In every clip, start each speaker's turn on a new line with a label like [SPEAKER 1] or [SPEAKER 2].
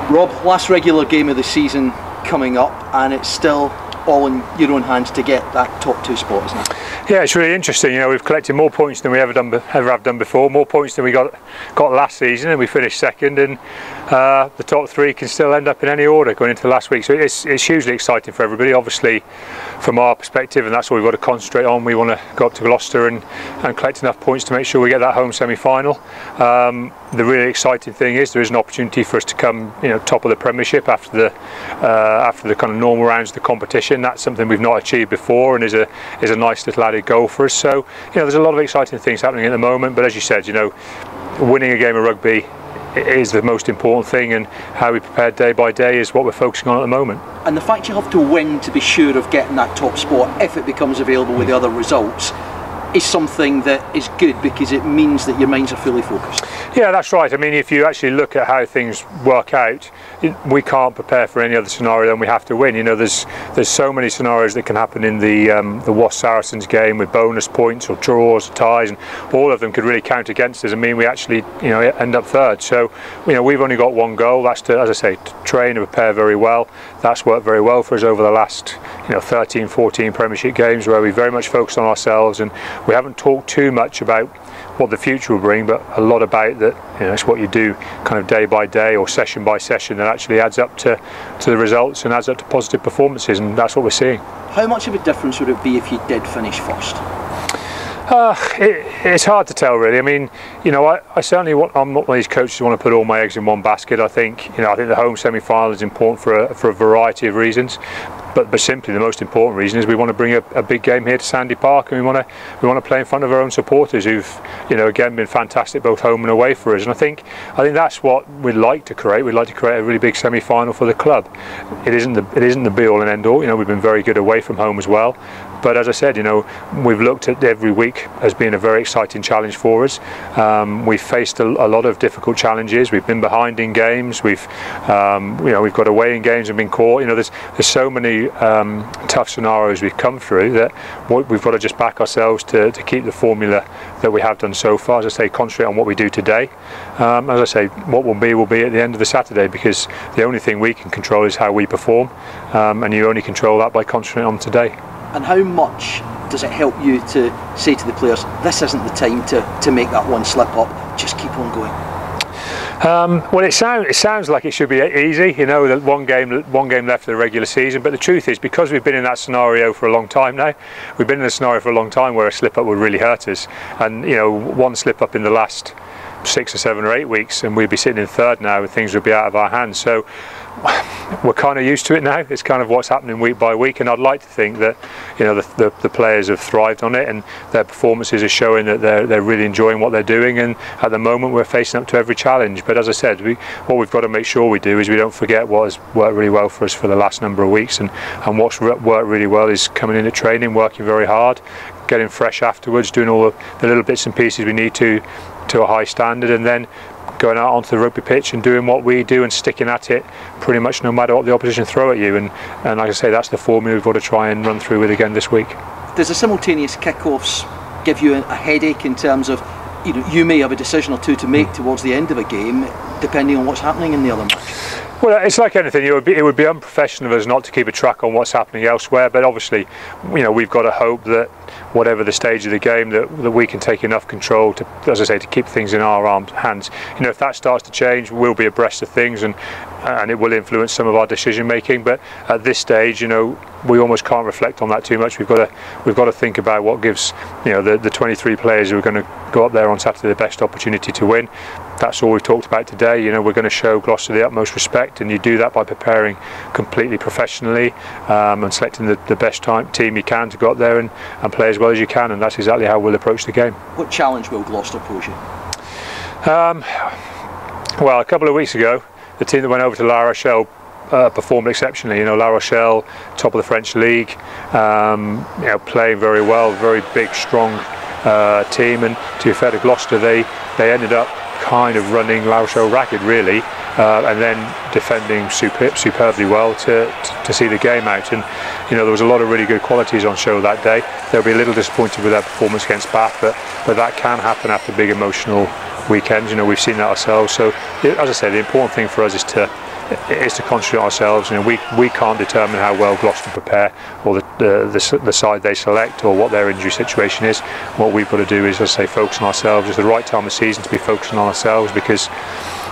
[SPEAKER 1] Rob, last regular game of the season coming up, and it's still all in your own hands to get that top 2 spot, isn't it?
[SPEAKER 2] Yeah, it's really interesting. You know, we've collected more points than we ever have done before, more points than we got last season, and we finished second, and the top 3 can still end up in any order going into last week. So it's hugely exciting for everybody. Obviously, from our perspective, and that's what we've got to concentrate on. We want to go up to Gloucester and collect enough points to make sure we get that home semi-final. The really exciting thing is there is an opportunity for us to come, you know, top of the Premiership after the kind of normal rounds of the competition. That's something we've not achieved before, and is a nice little added goal for us. So, you know, there's a lot of exciting things happening at the moment. But as you said, you know, winning a game of rugby is the most important thing, and how we prepare day by day is what we're focusing on at the moment.
[SPEAKER 1] And the fact you have to win to be sure of getting that top spot, if it becomes available with the other results, is something that is good, because it means that your minds are fully focused.
[SPEAKER 2] Yeah, that's right. I mean, if you actually look at how things work out, we can't prepare for any other scenario than we have to win. You know, there's so many scenarios that can happen in the Wasps Saracens game, with bonus points or draws, ties, and all of them could really count against us and mean we actually, you know, end up third. So, you know, we've only got one goal. That's to, as I say, to train and prepare very well. That's worked very well for us over the last, you know, 13, 14 Premiership games, where we very much focused on ourselves, and we haven't talked too much about what the future will bring, but a lot about that, you know, it's what you do kind of day by day or session by session that actually adds up to the results and adds up to positive performances, and that's what we're seeing.
[SPEAKER 1] How much of a difference would it be if you did finish first?
[SPEAKER 2] It's hard to tell, really. I mean, you know, I certainly I'm not one of these coaches who want to put all my eggs in one basket. I think the home semi-final is important for a variety of reasons, but simply the most important reason is we want to bring a big game here to Sandy Park, and we want to play in front of our own supporters, who've, you know, again been fantastic both home and away for us. And I think that's what we'd like to create. We'd like to create a really big semi-final for the club. It isn't the be-all and end-all. You know, we've been very good away from home as well. But as I said, you know, we've looked at every week as being a very exciting challenge for us. We've faced a lot of difficult challenges. We've been behind in games. We've got away in games and been caught. You know, there's so many tough scenarios we've come through that we've got to just back ourselves to keep the formula that we have done so far. As I say, concentrate on what we do today. As I say, what will be at the end of the Saturday, because the only thing we can control is how we perform, and you only control that by concentrating on today.
[SPEAKER 1] And how much does it help you to say to the players, this isn't the time to make that one slip up, just keep on going?
[SPEAKER 2] Well, it sounds like it should be easy, you know, that one game left of the regular season, but the truth is, because we've been in that scenario for a long time now, we've been in a scenario for a long time where a slip up would really hurt us, and, you know, one slip up in the last 6 or 7 or 8 weeks and we'd be sitting in third now, and things would be out of our hands. So we're kind of used to it now. It's kind of what's happening week by week, and I'd like to think that, you know, the players have thrived on it, and their performances are showing that they're really enjoying what they're doing, and at the moment we're facing up to every challenge. But as I said, what we've got to make sure we do is we don't forget what has worked really well for us for the last number of weeks, and what's worked really well is coming in at training, working very hard, getting fresh afterwards, doing all the little bits and pieces we need to a high standard, and then going out onto the rugby pitch and doing what we do and sticking at it pretty much no matter what the opposition throw at you. And like I say, that's the formula we've got to try and run through with again this week.
[SPEAKER 1] Does the simultaneous kickoffs give you a headache in terms of, you know, you may have a decision or two to make towards the end of a game depending on what's happening in the other match?
[SPEAKER 2] Well, it's like anything. It would be unprofessional of us not to keep a track on what's happening elsewhere. But obviously, you know, we've got to hope that whatever the stage of the game, that we can take enough control to, as I say, to keep things in our hands. You know, if that starts to change, we'll be abreast of things, and it will influence some of our decision making. But at this stage, you know, we almost can't reflect on that too much. We've got to think about what gives, you know, the 23 players who are going to go up there on Saturday the best opportunity to win. That's all we've talked about today. You know, we're going to show Gloucester the utmost respect, and you do that by preparing completely professionally, and selecting the best team you can to go up there and play as well as you can, and that's exactly how we'll approach the game. What
[SPEAKER 1] challenge will Gloucester pose you?
[SPEAKER 2] Well, a couple of weeks ago, the team that went over to La Rochelle performed exceptionally. You know, La Rochelle, top of the French league, you know, playing very well, very big, strong team, and to be fair to Gloucester, they ended up kind of running La Rochelle ragged, really, and then defending superbly well to see the game out. And, you know, there was a lot of really good qualities on show that day. They'll be a little disappointed with their performance against Bath, but that can happen after big emotional weekends. You know, we've seen that ourselves. So, as I say, the important thing for us is to is to concentrate on ourselves. You know, we can't determine how well Gloucester prepare, or the side they select, or what their injury situation is. What we've got to do is, as I say, focus on ourselves. It's the right time of season to be focusing on ourselves, because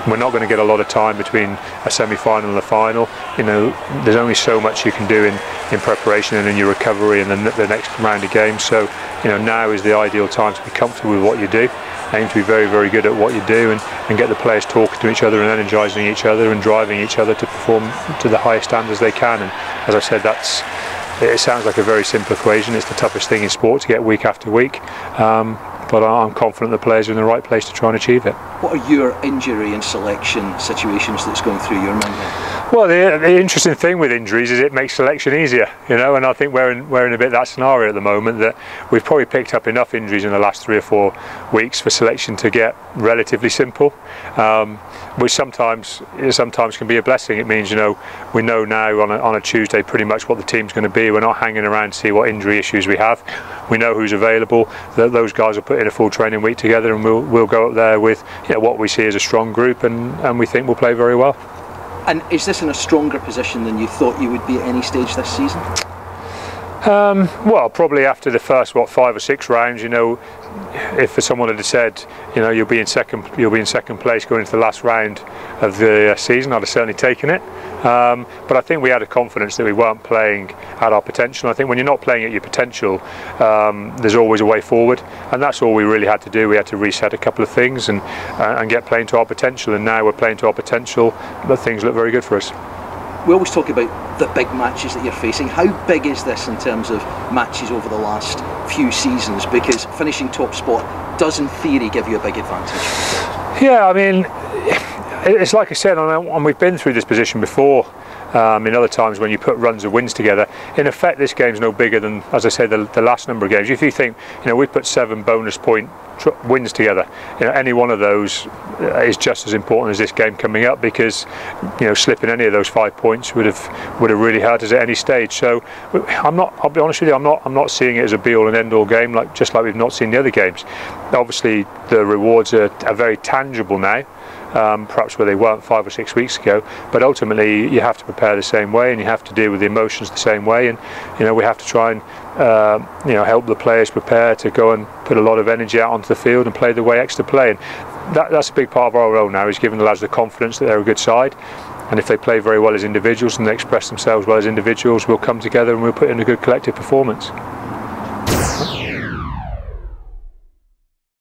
[SPEAKER 2] we're not going to get a lot of time between a semi-final and a final. You know, there's only so much you can do in preparation and in your recovery and the next round of games. So, you know, now is the ideal time to be comfortable with what you do, aim to be very, very good at what you do, and get the players talking to each other and energising each other and driving each other to perform to the highest standards they can. And as I said, it sounds like a very simple equation. It's the toughest thing in sport to get week after week. But I'm confident the players are in the right place to try and achieve it. What
[SPEAKER 1] are your injury and selection situations that's going through your mind now?
[SPEAKER 2] Well, the interesting thing with injuries is it makes selection easier, you know, and I think we're in a bit of that scenario at the moment, that we've probably picked up enough injuries in the last 3 or 4 weeks for selection to get relatively simple, which sometimes can be a blessing. It means, you know, we know now on a Tuesday pretty much what the team's going to be. We're not hanging around to see what injury issues we have. We know who's available. Those guys will put in a full training week together, and we'll go up there with, you know, what we see as a strong group, and we think we'll play very well.
[SPEAKER 1] And is this in a stronger position than you thought you would be at any stage this season?
[SPEAKER 2] Well, probably after the first 5 or 6 rounds, you know, if someone had said, you know, you'll be in second place going into the last round of the season, I'd have certainly taken it. But I think we had a confidence that we weren't playing at our potential. I think when you're not playing at your potential, there's always a way forward, and that's all we really had to do. We had to reset a couple of things and get playing to our potential, and now we're playing to our potential, but things look very good for us.
[SPEAKER 1] We always talk about the big matches that you're facing. How big is this in terms of matches over the last few seasons? Because finishing top spot does in theory give you a big advantage.
[SPEAKER 2] Yeah, I mean, it's like I said, and we've been through this position before. In other times when you put runs of wins together, in effect this game's no bigger than, as I said, the last number of games. If you think, you know, we put 7 bonus point wins together, you know, any one of those is just as important as this game coming up, because, you know, slipping any of those 5 points would have really hurt us at any stage. So I'll be honest with you, I'm not seeing it as a be all and end all game, just like we've not seen the other games. Obviously the rewards are very tangible now. Perhaps where they weren't 5 or 6 weeks ago, but ultimately you have to prepare the same way, and you have to deal with the emotions the same way, and, you know, we have to try and you know, help the players prepare to go and put a lot of energy out onto the field and play the way Exeter play. And that's a big part of our role now, is giving the lads the confidence that they're a good side, and if they play very well as individuals and they express themselves well as individuals, we'll come together and we'll put in a good collective performance.